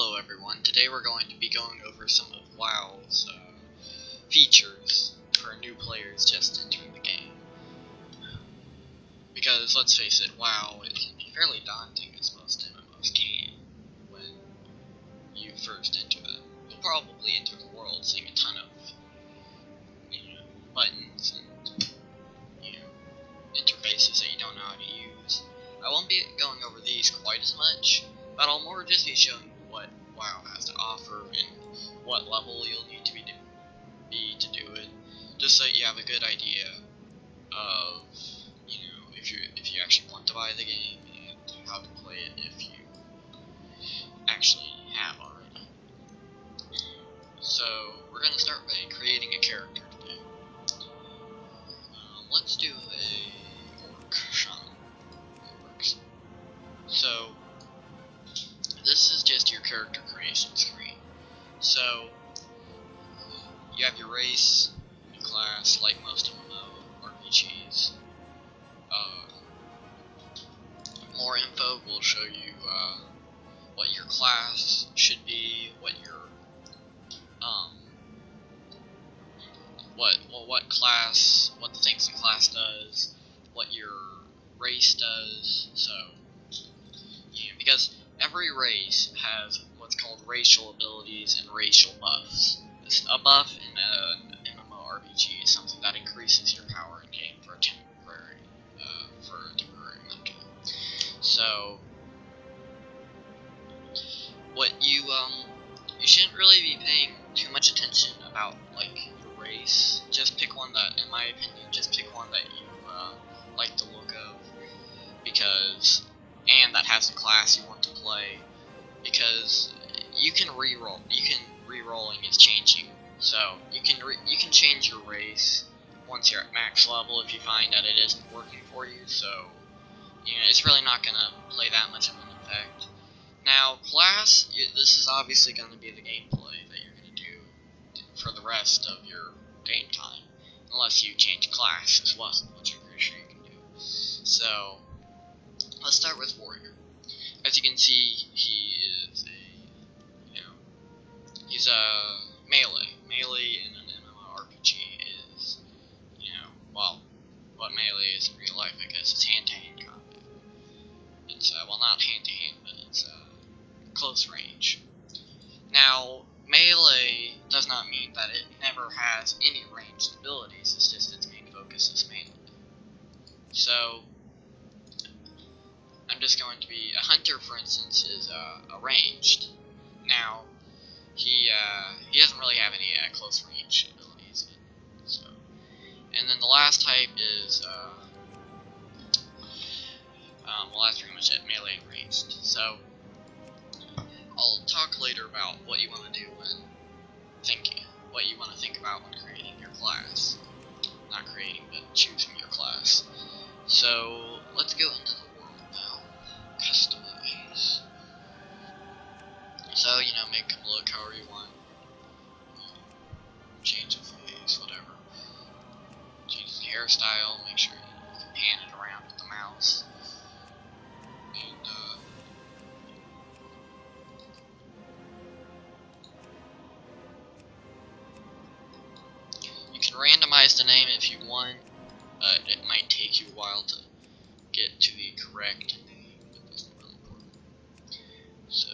Hello everyone, today we're going to be going over some of WoW's features for new players just entering the game. Because, let's face it, WoW it can be fairly daunting, as most MMOs can, when you first enter them. You'll probably enter the world seeing a ton of, buttons and, interfaces that you don't know how to use. I won't be going over these quite as much, but I'll more just be showing you what WoW has to offer and what level you'll need to be to do it, just so you have a good idea of, if you actually want to buy the game and how to play it if you actually have already. So we're gonna start by creating a character today. Let's do a orc shaman. It works. So this is just your character creation screen. So you have your race, your class, like most MMORPGs. More info will show you what your class should be, what your what the things the class does, what your race does. So because every race has what's called racial abilities and racial buffs. A buff in an MMORPG is something that increases your power in game for a temporary amount of time. So what you shouldn't really be paying too much attention about like your race. Just pick one that, in my opinion, just pick one that you like the look of, and that has a class you want to play, because you can reroll. Rerolling is changing, so you can change your race once you're at max level if you find that it isn't working for you. So it's really not gonna play that much of an effect. Now, class, this is obviously going to be the gameplay that you're going to do for the rest of your game time, unless you change class as well, which I'm pretty sure you can do. So let's start with warrior. As you can see, he's a melee. Melee in an MMORPG is, well, what melee is in real life, I guess. It's hand-to-hand combat. It's, well, not hand-to-hand, but it's, close range. Now, melee does not mean that it never has any ranged abilities, it's just its main focus is melee. So, I'm just going to be, a hunter, for instance, is, a ranged. Now, he doesn't really have any, close range abilities, so. And then the last type is, well, that's pretty much it, melee and ranged. So, I'll talk later about what you want to do what you want to think about when creating your class. Not creating, but choosing your class. So, let's go into the world now. Customize. So, make them look however you want. Change the face, whatever. Change the hairstyle, make sure you can pan it around with the mouse. And, you can randomize the name if you want, but it might take you a while to get to the correct name, but that's not really important. So,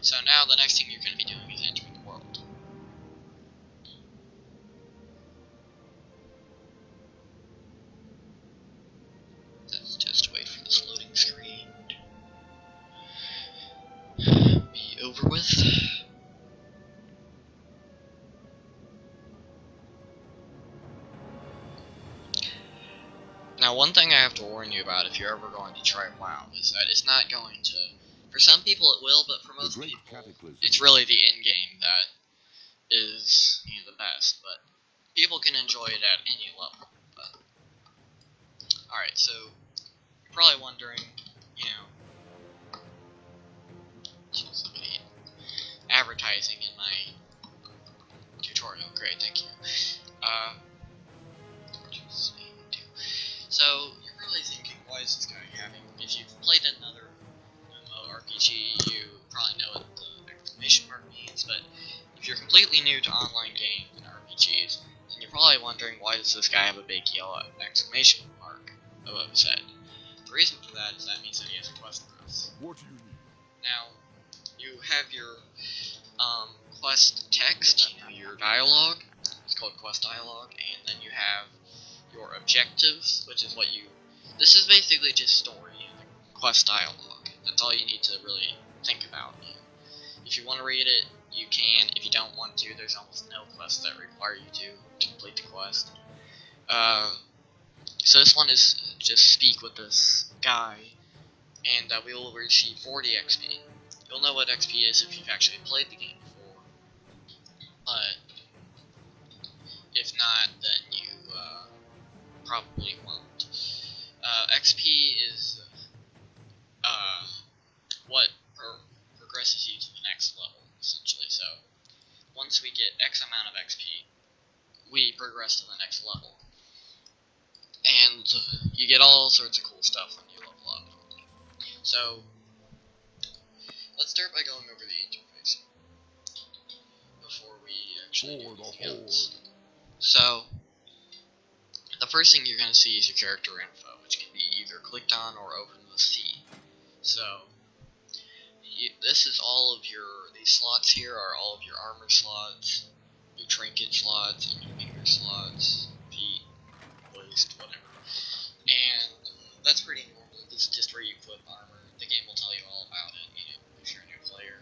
so now the next thing you're going to be doing is entering the world. Let's just wait for this loading screen to be over with. Now, one thing I have to warn you about if you're ever going to try WoW is that it's not going to, for some people it will, but for most people, it's really the end game that is the best, but people can enjoy it at any level. Alright, so you're probably wondering, somebody advertising in my tutorial, great, thank you. So you're probably thinking, why is this guy having? If you've played another MMORPG, you probably know what the exclamation mark means. But if you're completely new to online games and RPGs, then you're probably wondering, why does this guy have a big yellow exclamation mark above his head? The reason for that is that means that he has a quest for us. What do you need? Now, you have your quest text, your dialogue. It's called quest dialogue, and then you have your objectives, which is what you. This is basically just story and quest dialogue. That's all you need to really think about. If you want to read it, you can. If you don't want to, there's almost no quests that require you to complete the quest. So this one is just speak with this guy, and we will receive 40 XP. You'll know what XP is if you've actually played the game before, but if not, then you probably won't. XP is what progresses you to the next level, essentially. So once we get X amount of XP, we progress to the next level. And you get all sorts of cool stuff when you level up. So let's start by going over the interface before we actually do anything else. So the first thing you're going to see is your character info, which can be either clicked on or opened with C. So this is all of your, these slots here are all of your armor slots, your trinket slots, and your finger slots, feet, waist, whatever. And that's pretty normal. This is just where you put armor. The game will tell you all about it, if you're a new player.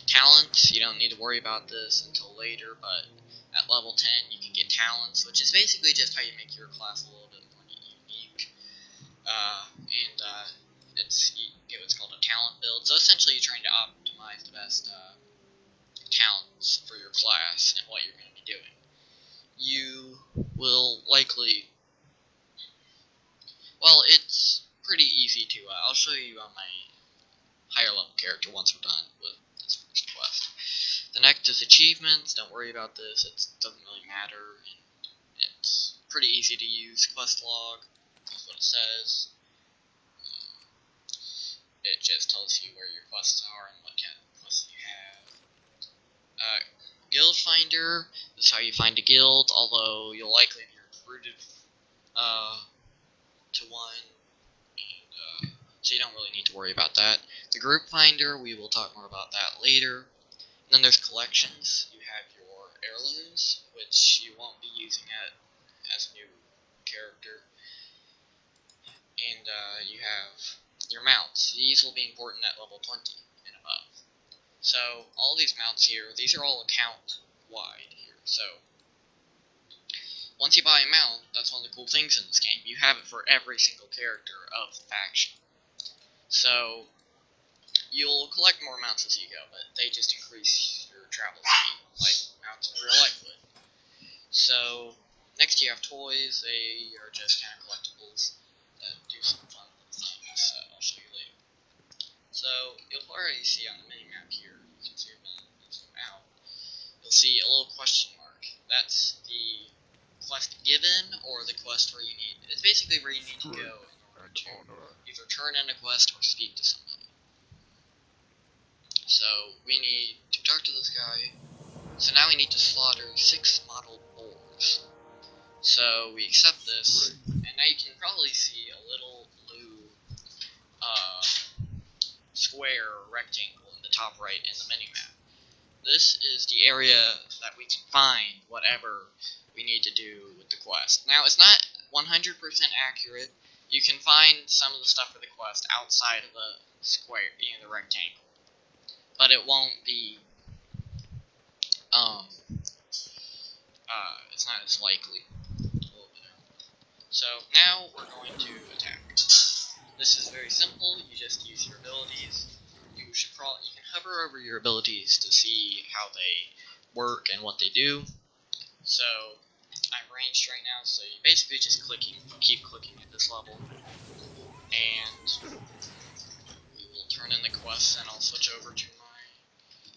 Talents, you don't need to worry about this until later, but at level 10 you can get talents, which is basically just how you make your class a little bit more unique. You get what's called a talent build. So essentially you're trying to optimize the best talents for your class and what you're going to be doing. You will likely, well, it's pretty easy to, I'll show you on my higher level character once we're done with this first quest. The next is achievements. Don't worry about this, it doesn't really matter, and it's pretty easy to use. Quest log is what it says. It just tells you where your quests are and what kind of quests you have. Guild finder, this is how you find a guild, although you'll likely be recruited to one, and so you don't really need to worry about that. The group finder, we will talk more about that later. And then there's collections. You have your heirlooms, which you won't be using as a new character. And you have your mounts. These will be important at level 20 and above. So all these mounts here, these are all account wide here. So once you buy a mount, that's one of the cool things in this game. You have it for every single character of the faction. So you'll collect more mounts as you go, but they just increase your travel speed, like mounts in real life would. So next you have toys. They are just kind of collectibles that do some fun things that I'll show you later. So you'll already see on the mini-map here, you can zoom in and zoom out, you'll see a little question mark. That's the quest given, or the quest where you need, it's basically where you need to go in order to either turn in a quest or speak to somebody. So we need to talk to this guy. So now we need to slaughter 6 model boars. So we accept this, and now you can probably see a little blue square or rectangle in the top right in the minimap. This is the area that we can find whatever we need to do with the quest. Now it's not 100% accurate. You can find some of the stuff for the quest outside of the square, the rectangle, but it won't be it's not as likely. So now we're going to attack. This is very simple. You just use your abilities. You can hover over your abilities to see how they work and what they do. So I'm ranged right now, so you basically just keep clicking at this level, and we will turn in the quests, and I'll switch over to my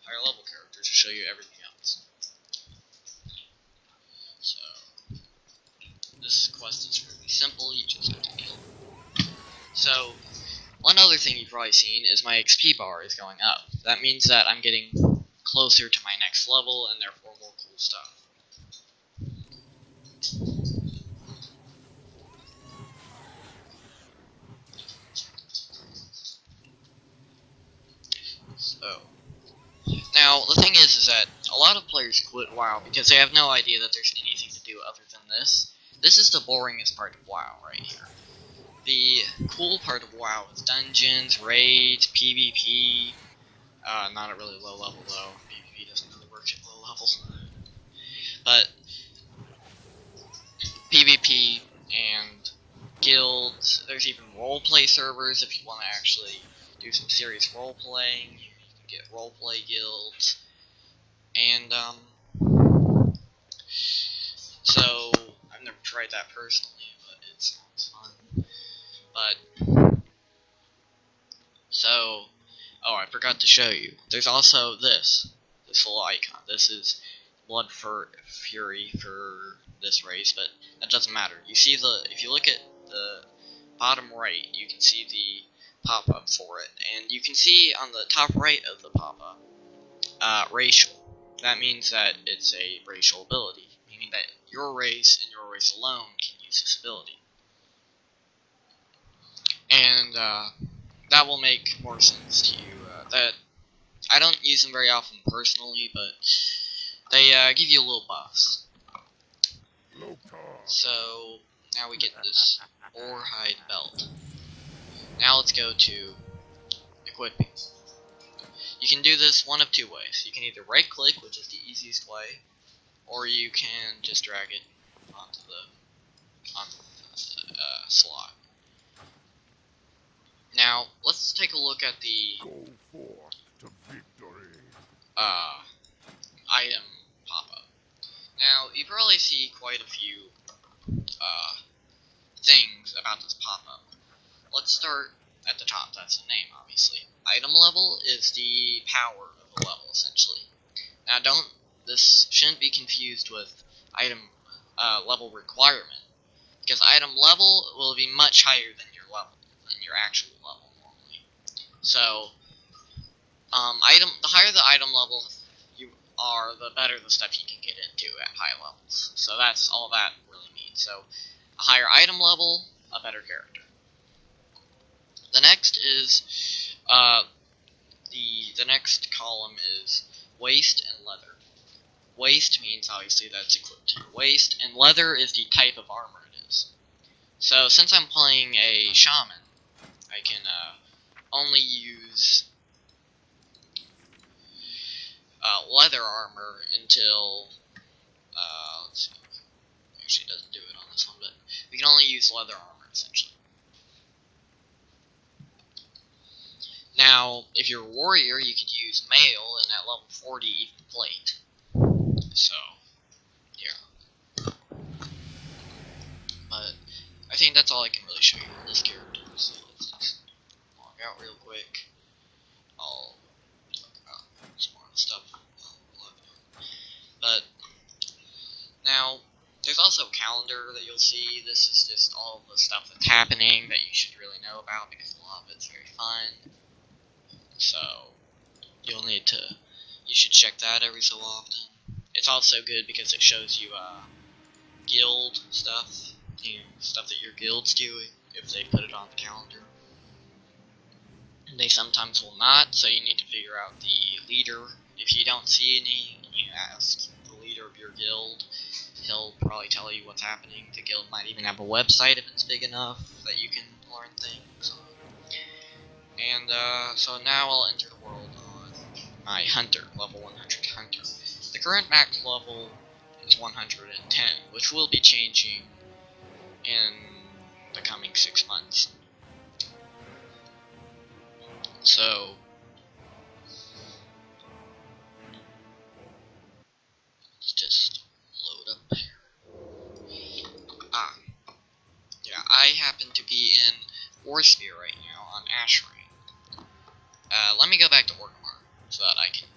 higher level character to show you everything else. So quest is really simple, you just have to kill them. So, one other thing you've probably seen is my XP bar is going up. That means that I'm getting closer to my next level and therefore more cool stuff. So, now the thing is that a lot of players quit WoW because they have no idea that there's anything to do other than this. This is the boringest part of WoW right here. The cool part of WoW is dungeons, raids, PvP. Not at really low level though. PvP doesn't really work at low level. But PvP and guilds. There's even roleplay servers if you want to actually do some serious role playing. You can get roleplay guilds. And so I've never tried that personally, but it sounds fun. But so, oh, I forgot to show you. There's also this little icon. This is Blood Fury for this race, but that doesn't matter. You see if you look at the bottom right, you can see the pop-up for it, and you can see on the top right of the pop-up, racial. That means that it's a racial ability, meaning that your race and your race alone can use this ability. And that will make more sense to you. That I don't use them very often personally, but they give you a little buffs. So now we get this boar hide belt. Now let's go to equipping. You can do this one of two ways. You can either right click, which is the easiest way, or you can just drag it onto the slot. Now let's take a look at the item pop-up. Now you probably see quite a few things about this pop-up. Let's start at the top. That's the name, obviously. Item level is the power of the level, essentially. Now, this shouldn't be confused with item level requirement, because item level will be much higher than your actual level normally. So, the higher the item level you are, the better the stuff you can get into at high levels. So that's all that really means. So, a higher item level, a better character. The next is the next column is waist and leather. Waist means obviously that's equipped to your waist, and leather is the type of armor it is. So since I'm playing a shaman, I can only use leather armor until let's see. Actually, it doesn't do it on this one, but we can only use leather armor essentially. Now, if you're a warrior, you could use mail, and at level 40, even plate. So, yeah. But I think that's all I can really show you on this character. So let's just log out real quick. I'll talk about some more stuff. But now, there's also a calendar that you'll see. This is just all the stuff that's happening that you should really know about because a lot of it's very fun. So you should check that every so often. It's also good because it shows you guild stuff, stuff that your guild's doing if they put it on the calendar. And they sometimes will not, so you need to figure out the leader. If you don't see any, you ask the leader of your guild. He'll probably tell you what's happening. The guild might even have a website if it's big enough that you can learn things. And so now I'll enter the world on my hunter, level 100 hunter. The current max level is 110, which will be changing in the coming 6 months. So let's just load up here. Yeah, I happen to be in Warsphere right now on Ash Rank. Let me go back to Orgrimmar so that I can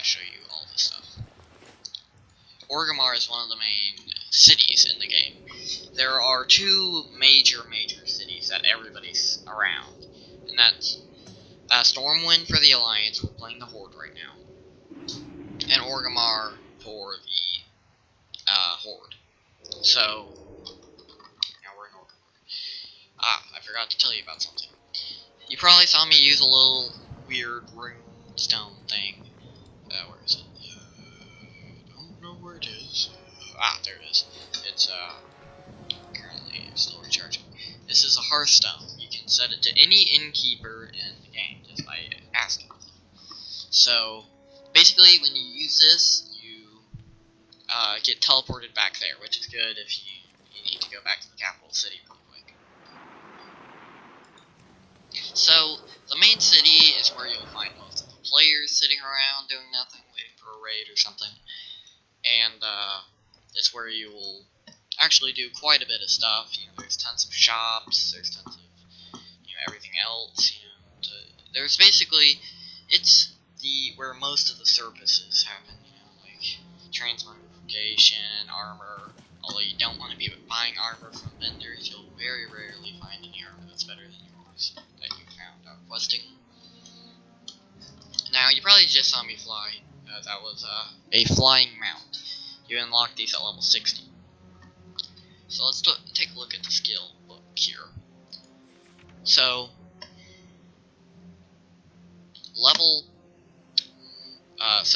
show you all this stuff. Orgrimmar is one of the main cities in the game. There are two major cities that everybody's around, and that's Stormwind for the Alliance. We're playing the Horde right now, and Orgrimmar for the Horde. So now we're in Orgrimmar. I forgot to tell you about something. You probably saw me use a little weird rune stone thing. Where is it? I don't know where it is. There it is. It's currently still recharging. This is a Hearthstone. You can set it to any innkeeper in the game just by asking them. So basically, when you use this, you get teleported back there, which is good if you need to go back to the capital city real quick. So the main city is where you'll find most of the players sitting around doing nothing, waiting for a raid or something, and it's where you will actually do quite a bit of stuff. You know, there's tons of shops, there's tons of everything else. There's basically where most of the services happen. Like transmogrification, armor. Although you don't want to be buying armor from vendors, you'll very rarely find any armor that's better than yours that you found out questing. Now you probably just saw me fly. That was a flying mount. You unlock these at level 60. So let's take a look at the skill book here. So, level, is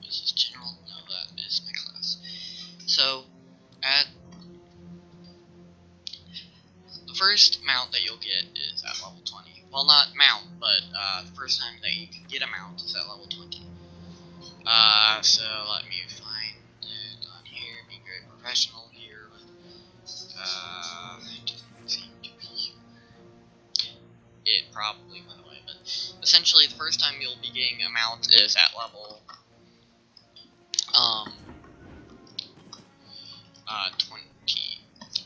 this general? No, that is my class. So, at the first mount that you'll get is at level 20. Well, not mount, but the first time that you can get a mount is at level 20. So let me find it on here, be very professional here, but, it doesn't seem to be here. It probably went away, but essentially the first time you'll be getting a mount is at level, 20.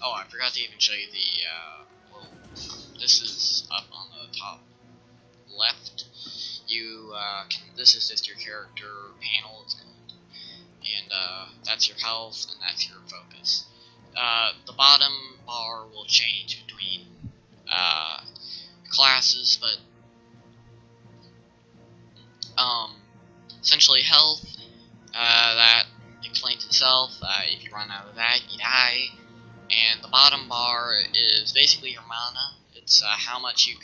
Oh, I forgot to even show you the, this is up on the top left. This is just your character panel, it's called, and that's your health, and that's your focus. The bottom bar will change between classes, but essentially health, that explains itself. If you run out of that, you die. And the bottom bar is basically your mana. It's how much you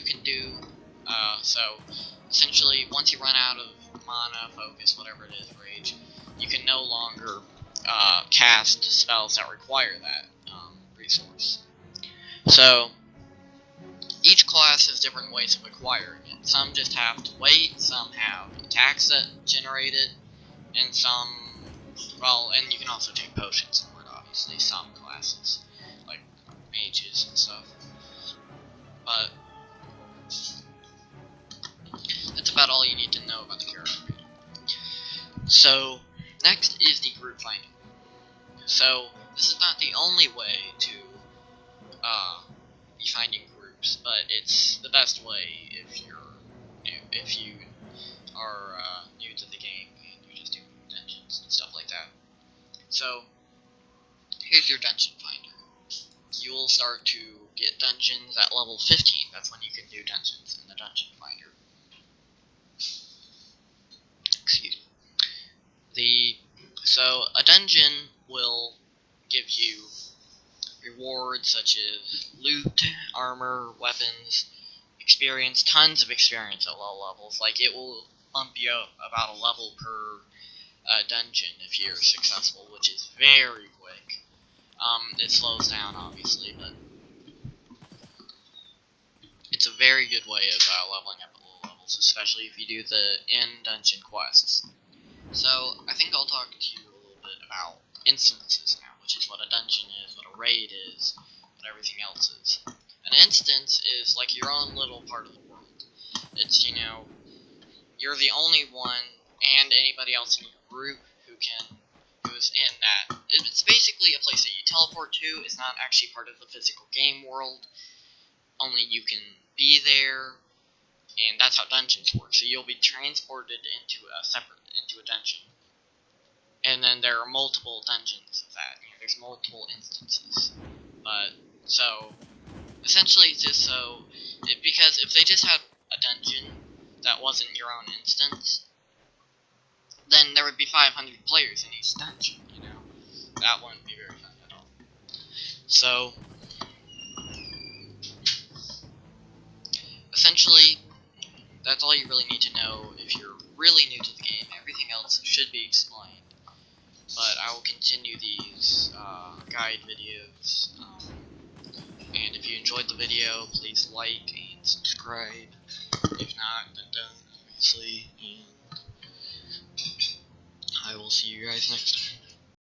can do. So essentially, once you run out of mana, focus, whatever it is, rage, you can no longer cast spells that require that resource. So each class has different ways of acquiring it. Some just have to wait, some have attacks that generate it, and some, well, and you can also take potions for it, obviously, some classes, like mages and stuff. But that's about all you need to know about the character. So, next is the group finding. So, this is not the only way to be finding groups, but it's the best way if you are new to the game and you're just doing dungeons and stuff like that. So, here's your dungeon finder. You will start to get dungeons at level 15. That's when you can do dungeons in the dungeon finder. Excuse me. So a dungeon will give you rewards such as loot, armor, weapons, experience, tons of experience at low levels. Like, it will bump you up about a level per dungeon if you're successful, which is very quick. It slows down, obviously, but it's a very good way of leveling up at low levels, especially if you do the in-dungeon quests. So, I think I'll talk to you a little bit about instances now, which is what a dungeon is, what a raid is, what everything else is. An instance is like your own little part of the world. It's, you're the only one, and anybody else in your group who is in that. It's basically a place that you teleport to. It's not actually part of the physical game world. Only you can be there, and that's how dungeons work. So you'll be transported into a dungeon. and then there are multiple dungeons of that. You know, there's multiple instances. But so essentially, it's just so because if they just had a dungeon that wasn't your own instance, then there would be 500 players in each dungeon. You know, that wouldn't be very fun at all. So essentially, that's all you really need to know if you're really new to the game. Everything else should be explained. But I will continue these guide videos. And if you enjoyed the video, please like and subscribe. If not, then don't, obviously. And I will see you guys next time.